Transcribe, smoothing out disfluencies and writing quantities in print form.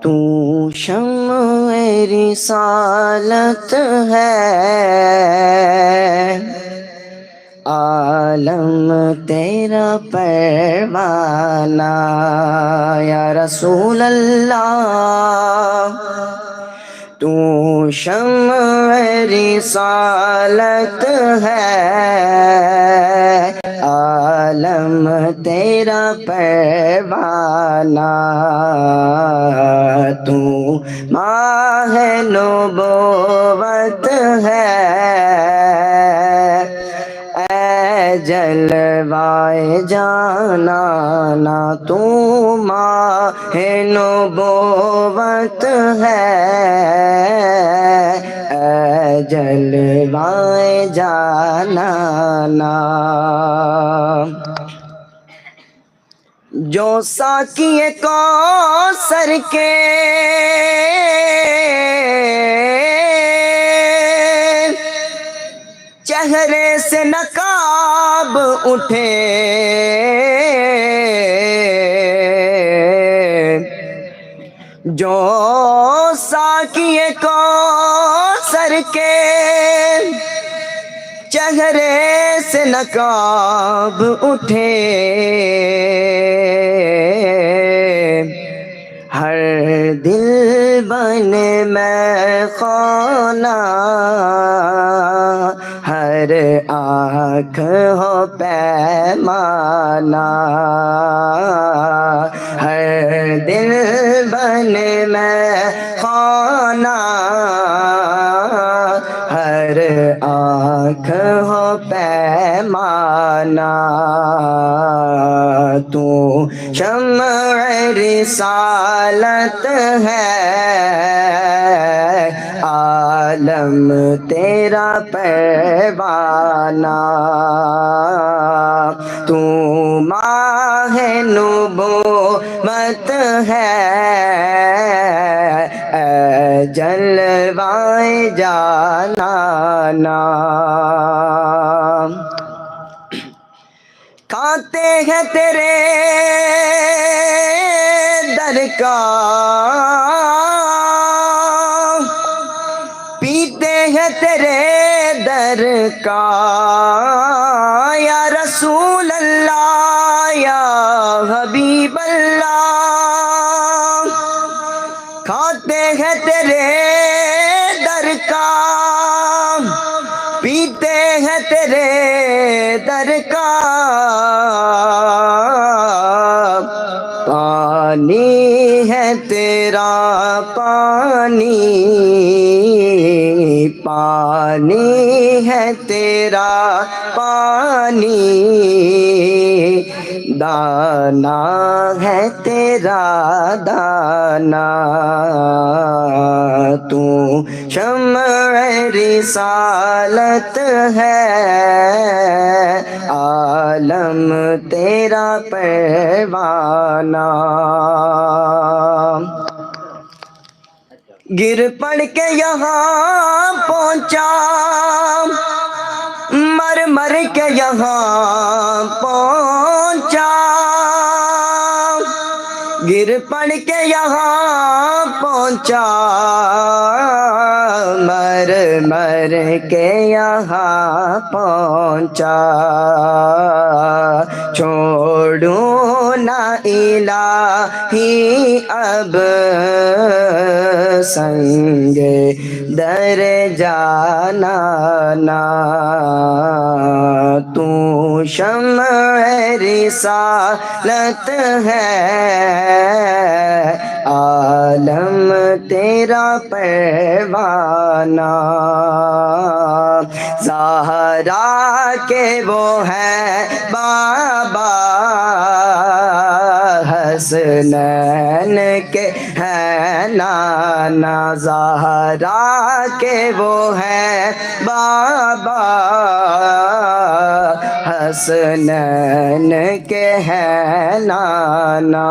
تو شمع رسالت ہے، عالم تیرا پروانہ، یا رسول اللہ تو شمع رسالت ہے، عالم تیرا پروانہ، تو ماہ نبوت ہے، اے جلوائے جانانا تو ماہ نبوت ہے، اے جلوائے جانانا، جو ساقی کوثر کے چہرے سے نقاب اٹھے، جو ساقی کوثر کے چہرے سے نقاب اٹھے، ہر دل بنے میں خانہ، ہر آنکھ ہو پیمانہ، ہر دل بنے میں خانہ، ہر آنکھ ہو پیمانہ، تو شمع رسالت ہے، عالم تیرا پروانہ، تو ماہ نبوت ہے، اے جلوائے جانانا، کھاتے ہیں تیرے در کا، پیتے ہیں تیرے در کا، یا رسول اللہ یا حبیب اللہ، کھاتے ہیں تیرے در کا، پیتے ہیں تیرے در کا، پانی ہے تیرا پانی، پانی ہے تیرا پانی، دانا ہے تیرا دانا، تو شمع رسالت ہے، عالم تیرا پروانہ، گر پڑ کے یہاں پہنچا، مر مر کے یہاں پہنچا، گر پڑ کے یہاں پہنچا، مر مر کے یہاں پہنچا، چھوڑوں نہ الہی اب سنگ در جانانا، تو شمع رسالت ہے، عالم تیرا پروانہ، زہرا کے وہ ہے بابا، حسنین کے ہے نانا، زہرا کے وہ ہے بابا، حسنین کے ہے نانا،